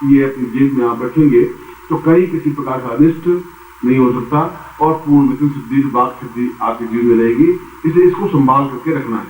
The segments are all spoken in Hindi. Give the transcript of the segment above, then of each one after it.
ये अपनी जेब में आप रखेंगे तो कहीं किसी प्रकार का अनिष्ट नहीं हो सकता और पूर्ण वचन सिद्धि वाक सिद्धि आपके जीवन में रहेगी। इसलिए इसको संभाल करके रखना है।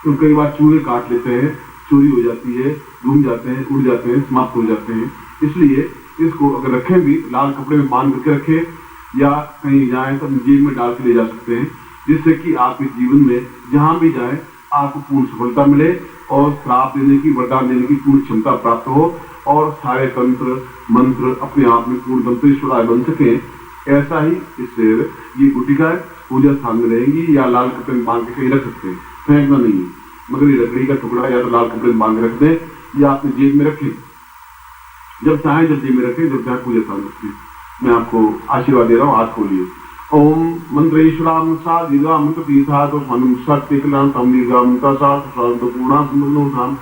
तो कई बार चूहे काट लेते हैं, चोरी हो जाती है, घूम जाते हैं, उड़ जाते हैं, समाप्त हो जाते हैं। इसलिए इसको अगर रखें भी लाल कपड़े में बांध करके रखें या कहीं जाए तो अपनी जेब में डाल के ले जा सकते हैं, जिससे कि आपके जीवन में जहां भी जाए आपको पूर्ण सफलता मिले और श्राप देने की, वरदान देने की पूर्ण क्षमता प्राप्त हो और सारे तंत्र मंत्र अपने आप में पूर्ण तंत्रेश्वराय बन सके। ऐसा ही इससे ये गुटिका पूजा स्थान में रहेंगी या लाल कपड़े में बांध के कहीं रख सकते हैं, फेंकना नहीं है। मगर ये लकड़ी का टुकड़ा या तो लाल कपड़े में बांध के रख दें या अपने जेब में रखें, जब चाहे जब जेब में रखें, जब चाहे पूजा स्थान रखें। मैं आपको आशीर्वाद दे रहा हूँ, हाथ खोलिए। ओम मंत्रेश्वराम सा दीर्घा मंत्र तीर्था तो सत्य तम दीर्घा मंत्र सा पूर्णा सुंदर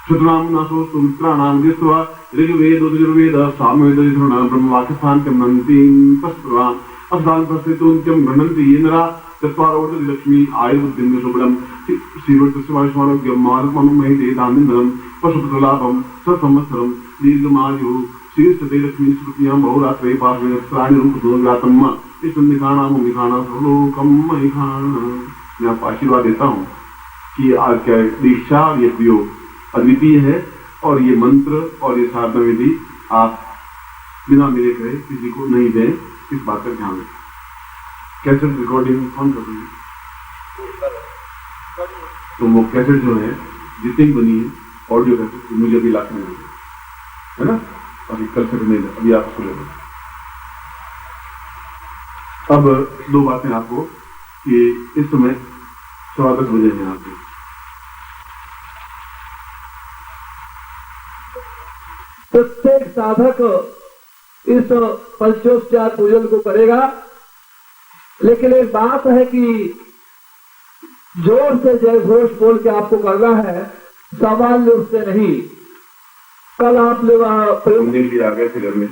शत्रुनाम नासो सुमित्राणाम दिस्वा ऋग्वेद यजुर्वेद सामवेद यजुर्वेद ब्रह्मवाक्यस्थान के नंतीं तस्वान अस्थान तस्तेतुंत्यम गणन्ति येनरा चत्वारोर्ध लक्ष्मी आयुर्दिन्य शुभ्रम श्रीवर्तस्वाश्वारोग्यम मानमहि दानिंदरम पशुपतलाभम सत्संवत्सरम दीर्घमायु श्रीस्ते लक्ष्मी स्मृतियां बहुरात्रे पार्श्वे प्राणी रूप दोग्रातम्मा इस निखानाम निखाना सर्वलोकम महिखाना। मैं आपको आशीर्वाद देता हूँ कि आज क्या दीक्षा और ये प्रयोग अद्वितीय है और ये मंत्र और ये साधना विधि आप बिना मेरे कहे किसी को नहीं दें, इस बात का ध्यान रखें। कैसेट रिकॉर्डिंग कौन कर रहे हैं? तो वो कैसेट जो है जितनी बनी है ऑडियो कैसेट मुझे अभी लाख में है ना, अभी कल से नहीं, अभी आप उसको ले लो। अब दो बातें आपको कि इस समय 10:15 बजे हैं यहाँ पे। प्रत्येक साधक इस पंचोपचार पूजन को करेगा, लेकिन एक बात है कि जोर से जय घोष बोल के आपको करना है, सामान्य रूप से नहीं। कल आपने वहाँ प्रयोग भी आ गए थे घर में,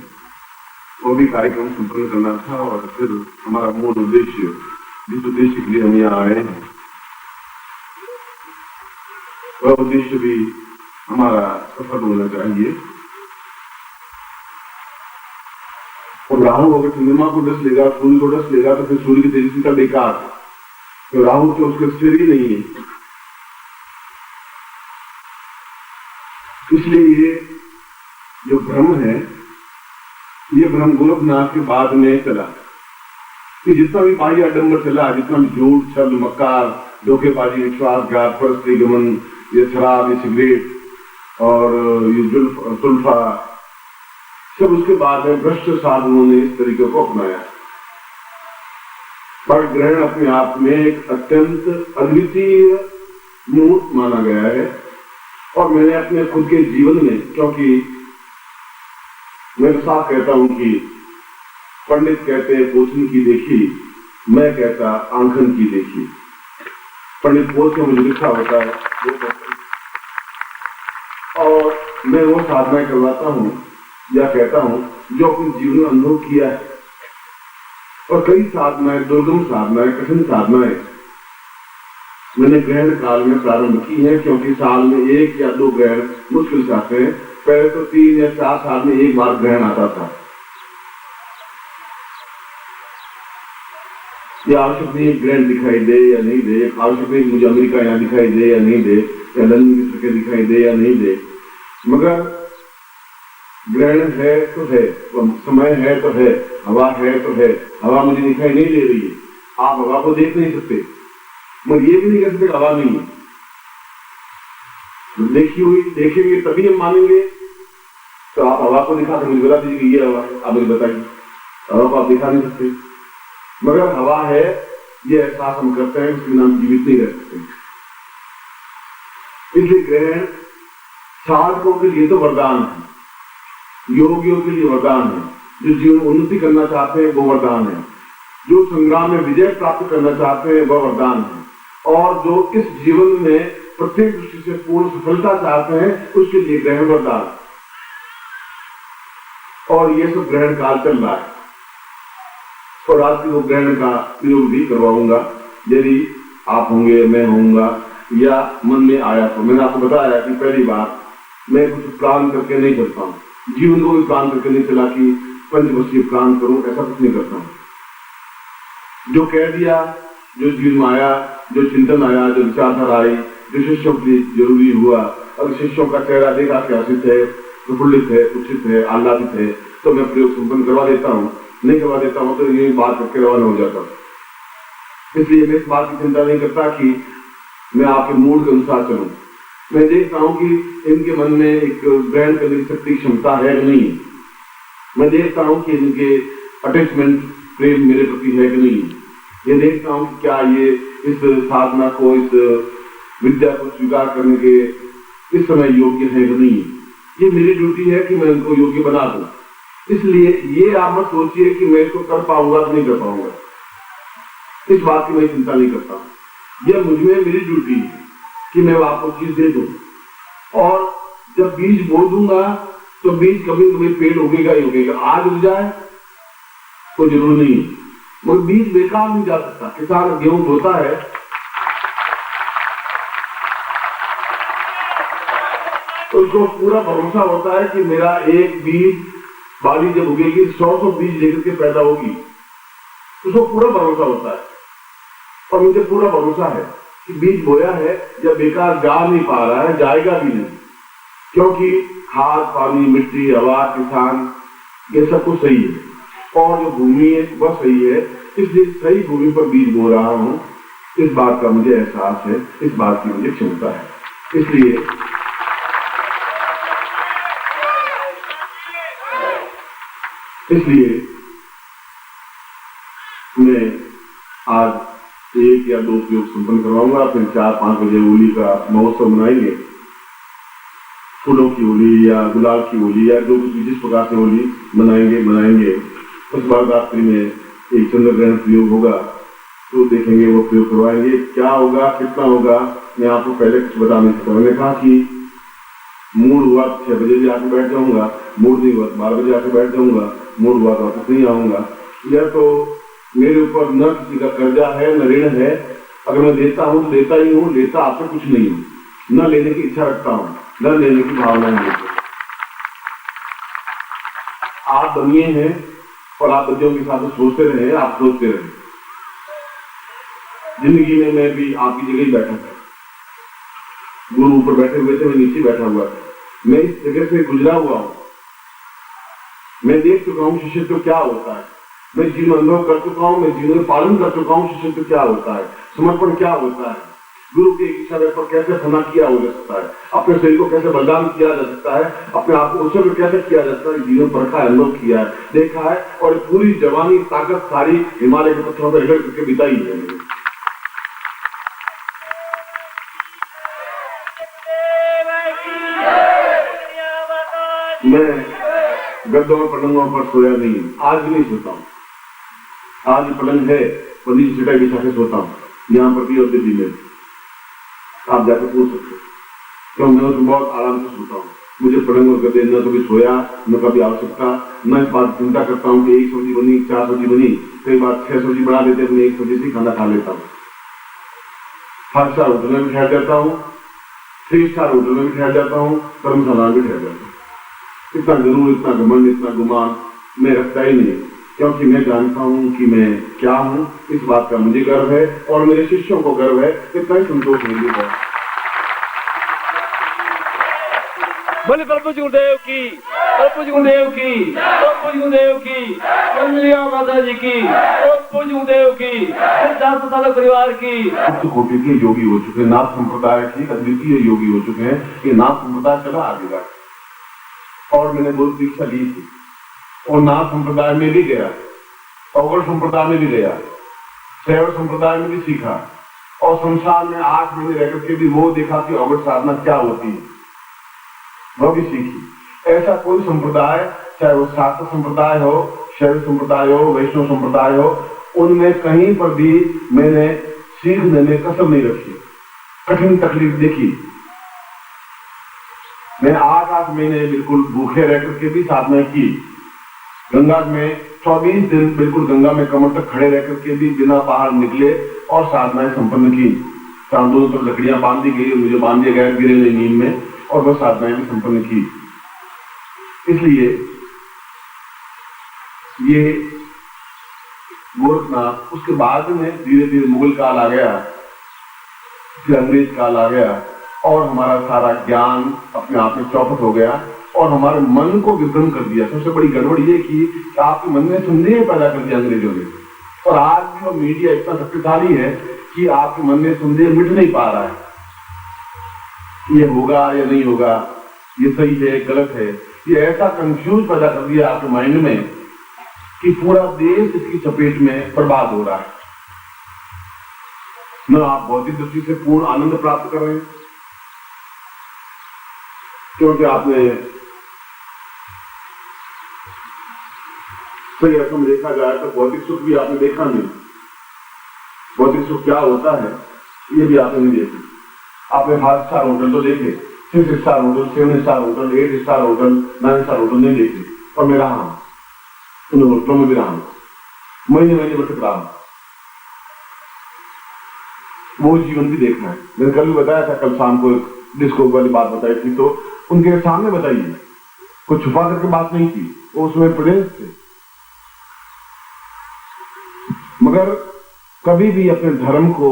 वो भी कार्यक्रम संपन्न करना था और फिर हमारा मूल उद्देश्य जिस उद्देश्य के लिए हम यहाँ आए हैं वह उद्देश्य भी हमारा सफल होना चाहिए। और राहु अगर चंद्रमा को डस लेगा, सूर्य को डस लेगा तो फिर सूर्य की तेजस्वी का बेकार, तो राहु तो उसके स्थिर ही नहीं है। इसलिए ये जो भ्रम है, ये भ्रम गोरखनाथ के बाद में चला कि जितना भी बाह्य आडंबर चला, जितना भी झूठ छल मक्कार धोखेबाजी विश्वासघात परस्त्री गमन, ये शराब, ये सिगरेट और ये जुल्फा, सब उसके बाद में भ्रष्ट साधुओं ने इस तरीके को अपनाया। पर ग्रहण अपने आप में एक अत्यंत अद्वितीय मुहूर्त माना गया है और मैंने अपने खुद के जीवन में, क्योंकि मैं साफ कहता हूं कि पंडित कहते हैं पोषण की देखी, मैं कहता आंखन की देखी। पंडित पोष में मुझे लिखा होता है और मैं वो साधना करवाता हूं या कहता हूं जो अपने जीवन में अनुभव किया है। और कई साधनाएं, दुर्गम साधनाएं, कठिन साधनाएं मैंने ग्रहण काल में प्रारंभ की है, क्योंकि साल में 1 या 2 ग्रहण मुश्किल से आते हैं। पहले तो 3 या 4 साल में एक बार ग्रहण आता था। ये आवश्यक नहीं ग्रहण दिखाई दे या नहीं दे, आवश्यक नहीं मुझे अमेरिका यहाँ दिखाई दे या नहीं दे, या लंदन की सड़कें दिखाई दे या नहीं दे, मगर ग्रहण है तो है, समय है तो है, हवा है तो है। हवा मुझे दिखाई नहीं दे रही है, आप हवा को देख नहीं सकते, मगर ये भी नहीं कह सकते हवा नहीं है। देखी हुई देखेंगे तभी हम मानेंगे। तो आप हवा को दिखा कर मुझे बता दीजिए कि ये हवा है, आप मुझे बताइए। हवा को आप दिखा नहीं सकते, मगर हवा है ये एहसास हम करते हैं, उसके नाम जीवित नहीं रह सकते। इसलिए ग्रहण साधकों के लिए तो वरदान है, योगियों के लिए वरदान है, जो जीवन में उन्नति करना चाहते हैं वो वरदान है, जो संग्राम में विजय प्राप्त करना चाहते हैं वह वरदान है, और जो इस जीवन में प्रत्येक दृष्टि से पूर्ण सफलता चाहते हैं उसके लिए ग्रहण वरदान। और ये सब ग्रहण काल चल रहा है और आज की वो ग्रहण का प्रयोग भी करवाऊंगा यदि आप होंगे, मैं होऊंगा या मन में आया तो। मैंने आपको बताया कि पहली बार मैं कुछ प्लान करके नहीं चलता हूँ, जीवन को भी प्लान करके नहीं चला कि पंचवर्षीय प्लान करूं, ऐसा कुछ नहीं करता हूं। जो कह दिया, जो जीवन में आया, जो चिंतन आया, जो विचारधारा आई, जो शिष्यों के लिए जरूरी हुआ, अगर शिष्यों का चेहरा देखा कि हर्षित है, प्रफुल्लित है, उचित है, आह्लादित है, तो मैं प्रयोग संपन्न करवा देता हूँ। नहीं करवा देता हूँ तो ये बात करके रवाना हो जाता हूँ। इसलिए मैं इस बात की चिंता नहीं करता कि मैं आपके मूड के अनुसार चलूं। मैं देखता हूँ कि इनके मन में एक ग्रहण करने की शक्ति क्षमता है कि नहीं। मैं देखता हूँ कि इनके अटैचमेंट प्रेम मेरे प्रति है कि नहीं। ये देखता हूँ कि क्या ये इस साधना को, इस विद्या को स्वीकार करने के इस समय योग्य है कि नहीं। ये मेरी ड्यूटी है कि मैं इनको योग्य बना दूं। इसलिए ये आप मत सोचिए कि मैं इसको कर पाऊंगा कि नहीं कर पाऊंगा, इस बात की मैं चिंता नहीं करता। यह मुझमें मेरी ड्यूटी है कि मैं आपको चीज दे दूं। और जब बीज बो दूंगा तो बीज कभी कभी पेड़ उगेगा ही उगेगा। आज उग जाए कोई जरूर नहीं, मगर बीज बेकार नहीं जा सकता। किसान गेहूं बोता है तो उसको पूरा भरोसा होता है कि मेरा एक बीज बाली जब उगेगी 100 बीज लेकर के पैदा होगी, उसको पूरा भरोसा होता है। और मुझे पूरा भरोसा है कि बीज बोया है या बेकार जा नहीं पा रहा है, जाएगा भी नहीं, क्योंकि खाद, पानी, मिट्टी, हवा, किसान, ये सब कुछ सही है और जो भूमि है वह सही है। इसलिए सही भूमि पर बीज बो रहा हूं, इस बात का मुझे एहसास है, इस बात की मुझे क्षमता है। इसलिए मैं आज 1 या 2 प्रयोग संपन्न करवाऊंगा, फिर 4-5 बजे होली का महोत्सव मनाएंगे। फूलों की होली या गुलाल की होली या जो कुछ जिस प्रकार से होली मनाएंगे। उस बाद रात्रि में एक चंद्र ग्रहण प्रयोग होगा, तो देखेंगे वो प्रयोग करवाएंगे। क्या होगा, कितना होगा, मैं आपको पहले कुछ बता नहीं सकता। मैंने कहा कि मूड हुआ 6 बजे भी आके बैठ जाऊंगा, मूड नहीं हुआ 12 बजे आके बैठ जाऊंगा, मूड हुआ तो वापस नहीं आऊंगा। यह तो मेरे ऊपर न किसी का कर्जा है न ऋण है। अगर मैं देता हूं तो देता ही हूं, लेता आपसे कुछ नहीं हूं। न लेने की इच्छा रखता हूं, न लेने की भावना नहीं रखता। आप बनिए हैं और आप बच्चों के साथ सोचते रहे, आप सोचते रहे। जिंदगी में मैं भी आपकी जगह ही बैठा था। गुरु ऊपर बैठे हुए थे, मैं नीचे बैठा हुआ था। मैं इस जगह से गुजरा हुआ हूं। मैं देख चुका हूं शिष्यत्व क्या होता है। मैं जीवन अनुभव कर चुका हूं, मैं जीवन पालन कर चुका हूं। शिष्यत्व क्या होता है, समर्पण क्या होता है, गुरु की इच्छा पर कैसे फना किया हो सकता है, अपने शरीर को कैसे बलिदान किया जा सकता है, अपने आप को उत्सर्ग कैसे किया जा सकता है। जीवन पर रखा है, अनुभव किया है, देखा है। और पूरी जवानी ताकत सारी हिमालय के पत्थरों पर रगड़ करके बिताई है। मैं गद्दों और पलंगों पर सोया नहीं, आज भी नहीं सोता हूँ। आज पलंग है, पली चटाई बिछा के सोता हूँ, यहाँ पर भी और दिल्ली में। आप जाकर पूछ सकते हो, क्यों मैं उसमें बहुत आराम से सोता हूँ। मुझे पलंग और गद्दे न कभी सोया, न कभी आवश्यकता। मैं इस बात चिंता करता हूँ कि 1 सब्जी बनी, 4 सब्जी बनी, कई बार 6 सब्जी बना देते हैं, मैं 1 सब्जी से खाना खा लेता हूँ। 5 स्टार होटल में भी ठहर जाता हूँ, 3 स्टार होटल में भी ठहर जाता हूँ, धर्मशाला में भी ठहर जाता हूँ। इतना गरूर, इतना घमंड, इतना गुमान मैं रखता ही नहीं, क्योंकि मैं जानता हूं कि मैं क्या हूं। इस बात का मुझे गर्व है और मेरे शिष्यों को गर्व है। इतना ही संतोष मुझे है। बोले प्रभु जी गुरुदेव की, प्रभु जी गुरुदेव की, प्रभु जी गुरुदेव की, कन्हैया माता जी की, प्रभु जी गुरुदेव की, सिद्धार्थ साधक परिवार की। उच्च कोटि के योगी हो चुके, नाथ संप्रदाय के अद्वितीय योगी हो चुके हैं। ये नाथ संप्रदाय चला आगे बढ़, और मैंने बहुत दीक्षा ली थी और नाथ संप्रदाय में भी गया, अवगढ़ संप्रदाय में भी गया, शैव संप्रदाय में भी सीखा और संसार में 8 महीने रह करके भी वो देखा कि अवगढ़ साधना क्या होती है, वह भी सीखी। ऐसा कोई संप्रदाय, चाहे वो शास्त्र संप्रदाय हो, शैव संप्रदाय हो, वैष्णव संप्रदाय हो, उनमें कहीं पर भी मैंने सीखने में कसम नहीं रखी, कठिन तकलीफ देखी। मैं 8 महीने बिल्कुल भूखे रह करके भी साधना की। गंगा में 24 दिन बिल्कुल गंगा में कमर तक खड़े रह करके भी बिना बाहर निकले और साधनाएं संपन्न की। दोनों तरफ लकड़ियां बांध दी गई, मुझे बांध दिया गया गिरे नींद में, और वह साधनाएं भी संपन्न की। इसलिए ये गोरखनाथ, उसके बाद में धीरे धीरे मुगल काल आ गया, फिर अंग्रेज काल आ गया और हमारा सारा ज्ञान अपने आप में चौपट हो गया और हमारे मन को विभ्रम कर दिया। सबसे बड़ी गड़बड़ ये की कि आपके मन में संदेह पैदा कर दिया अंग्रेजों ने। और आज भी वो मीडिया इतना शक्तिशाली है कि आपके मन में संदेह मिट नहीं पा रहा है, ये होगा या नहीं होगा, ये सही है गलत है। ये ऐसा कंफ्यूज पैदा कर दिया आपके माइंड में कि पूरा देश इसकी चपेट में बर्बाद हो रहा है। न आप भौतिक दृष्टि से पूर्ण आनंद प्राप्त कर रहे हैं, क्योंकि आपने सही रकम देखा जाए तो भौतिक सुख भी आपने देखा नहीं। भौतिक सुख क्या होता है ये भी आपने नहीं देखा। आपने 5 स्टार होटल तो देखे, 6 star hotel, 7 star hotel, 8 star hotel, 9 star hotel नहीं देखे। और मैं रहा हूं उन होटलों में भी रहा हूं, महीने महीने भटक रहा हूं, वो जीवन भी देखना है। मैंने कल भी बताया था, कल शाम को डिस्को वाली बात बताई थी, तो उनके सामने बताइए, कुछ छुपा करके बात नहीं की, वो उसमें प्रेस थे। मगर कभी भी अपने धर्म को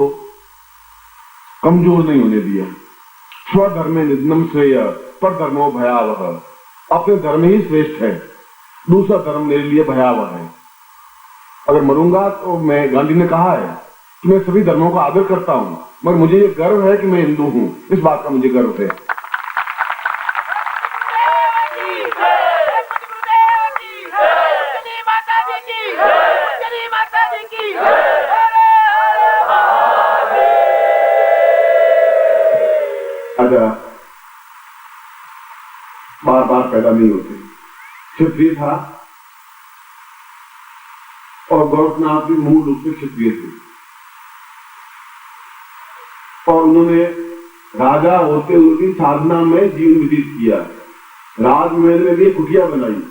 कमजोर नहीं होने दिया। स्वधर्मे निधनम श्रेय पर धर्मो भयावह। अपने धर्म ही श्रेष्ठ है, दूसरा धर्म मेरे लिए भयावह है। अगर मरूंगा तो मैं, गांधी ने कहा है कि मैं सभी धर्मों का आदर करता हूं, मगर मुझे ये गर्व है कि मैं हिंदू हूं, इस बात का मुझे गर्व है। अच्छा, बार बार पैदा नहीं होते। क्षत्रिय था और गोरखनाथ भी मूल रूप से क्षत्रिय थे, और उन्होंने राजा होते हुए भी साधना में जीवन व्यतीत किया। राजमहल में भी कुटिया बनाई,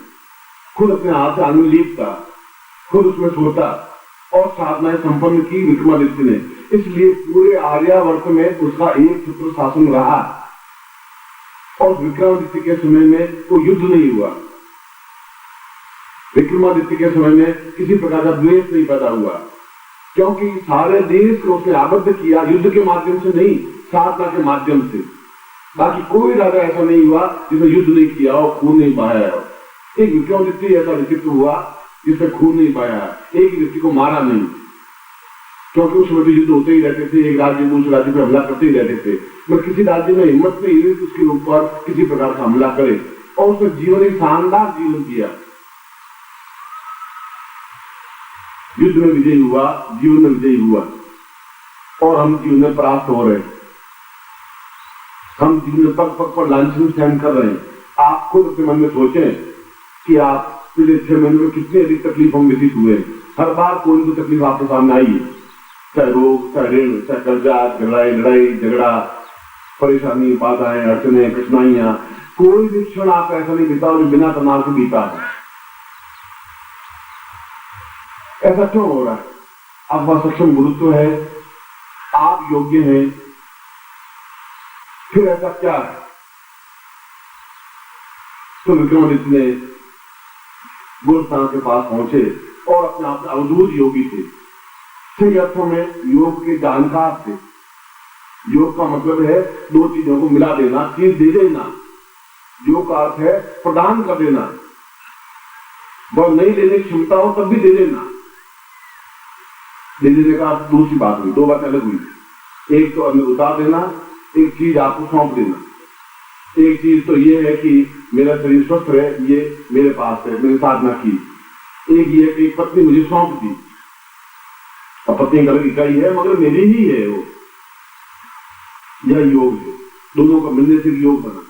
खुद अपने हाथ से आंगन लीपता, खुद उसमें सोता और साधनाएं संपन्न की विक्रमादित्य ने। इसलिए पूरे आर्यावर्त में उसका एक छत्र शासन रहा और विक्रमादित्य के समय में कोई युद्ध नहीं हुआ। विक्रमादित्य के समय में किसी प्रकार का द्वेष नहीं पैदा हुआ, क्योंकि सारे देश को उसने आबद्ध किया युद्ध के माध्यम से नहीं, साधना के माध्यम से। बाकी कोई राजा ऐसा नहीं हुआ जिसने युद्ध नहीं किया और खून नहीं बहाया हो। एक विक्रमादित्य ऐसा व्यक्तित्व हुआ जिसने खून नहीं बहाया, एक व्यक्ति को मारा नहीं, क्योंकि उस समय भी युद्ध होते ही रहते थे, एक राज्य दूसरे राज्य पर हमला करते ही रहते थे, मगर किसी राज्य में हिम्मत नहीं हुई उसके ऊपर किसी प्रकार का हमला करे, और उसने जीवन एक शानदार जीवन किया। युद्ध में विजयी हुआ, जीवन में विजयी हुआ, और हम जीवन में परास्त हो रहे हैं। हम जीवन में पग पग पर लांछन सहन कर रहे हैं। आप खुद अपने मन में सोचें कि आप पिछले 6 महीने में कितनी अधिक तकलीफों में व्यतीत हुए। हर बार कोई भी तकलीफ आपके सामने आई है, चाहे रोग, चाहे ऋण, चाहे कर्जा, लड़ाई झगड़ा, परेशानी, बाधाएं, अड़चने, कठिनाइयां, कोई भी क्षण आप ऐसा नहीं बीता और बिना तनाव के बीता है। ऐसा क्यों हो रहा है? आपका सक्षम गुरुत्व है, आप योग्य हैं, फिर ऐसा क्या है? तो विक्रमादित्य ने गोरखनाथ के पास पहुंचे और अपने आप अवधूत योगी थे, सही अर्थों में योग के जानकार थे। योग का मतलब है 2 चीजों को मिला देना, चीज दे देना। योग का अर्थ है प्रदान कर देना, वह नहीं लेने की क्षमता हो तब भी दे देना। दे देने का अर्थ दूसरी बात हुई, 2 बातें अलग हुई। एक तो हमें उतार देना, एक चीज आपको सौंप देना। एक चीज तो ये है कि मेरा शरीर स्वस्थ रहे, ये मेरे पास है, मैंने साधना की। एक ये कि पत्नी मुझे सौंप दी, और पत्नी का अलग इकाई है मगर मेरी ही है वो, यह योग है। दोनों का मिलने से योग बना,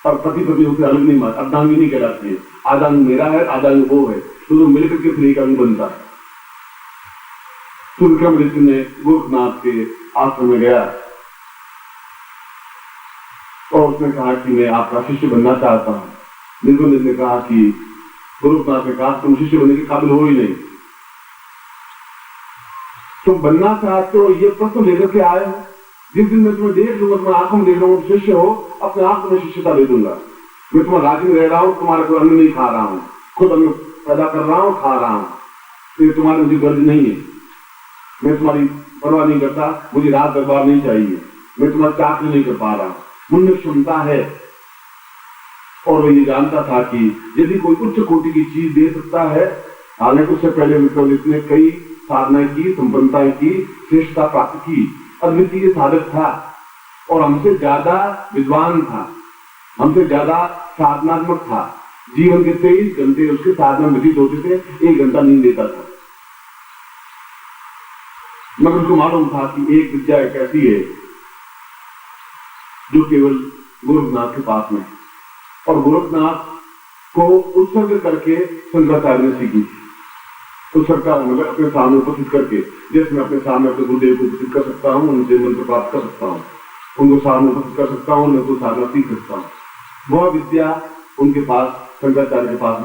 और पति पत्नी उससे अलग नहीं मानता, अर्धांगिनी कहलाती है। आधांग मेरा है, आधांग वो है, दोनों मिलकर के फिर एक अंग बनता है। तो विक्रमादित्य ने गोरखनाथ के आश्रम में गया और उसने कहा कि मैं आपका शिष्य बनना चाहता हूं। विक्रमादित्य ने कहा कि गोरखनाथ ने कहा तुम शिष्य बनने के काबिल हो ही नहीं, तुम बनना चाहते हो ये प्रश्न लेकर के आए हो। जिस दिन मैं तुम्हें देख लूंगा, तुम्हें आंखों में देख लूंगा शिष्य हो, अपने आप को मैं शिष्यता दे दूंगा। मैं तुम्हारे राज्य में रह रहा हूँ, तुम्हारे को अन्न नहीं खा रहा हूँ, खुद अन्न पैदा कर रहा हूँ, खा रहा हूँ, तो तुम्हारे मुझे गर्ज नहीं है। मैं तुम्हारी परवाह नहीं करता, मुझे रात दरबार नहीं चाहिए, मैं तुम्हारी चाकरी नहीं कर पा रहा। उनमें क्षमता है और वो ये जानता था कि यदि कोई उच्च कोटि की चीज दे सकता है, हालांकि उससे पहले विक्रमादित्य ने कई साधनाएं की, संपन्नताएं की, श्रेष्ठता प्राप्त की, अद्वितीय साधक था और हमसे ज्यादा विद्वान था, हमसे ज्यादा साधनात्मक था। जीवन के 23 घंटे उसके साधना व्यतीत होते थे, 1 घंटा नींद देता था। मगर उसको मालूम था कि एक विद्या एक ऐसी है जो केवल गोरखनाथ के पास में है, और गोरखनाथ को उत्सर्ग करके शंकराचार्य ने सीखी। उत्सर्ग का मतलब अपने सामने उपस्थित करके, जैसे मैं अपने सामने अपने गुरुदेव को उपस्थित कर सकता हूँ, उनसे मंत्र प्राप्त कर सकता हूँ, उनको सामने उपस्थित कर सकता हूँ, उनको साधना सीख सकता हूँ। वह विद्या उनके पास, शंकराचार्य के पास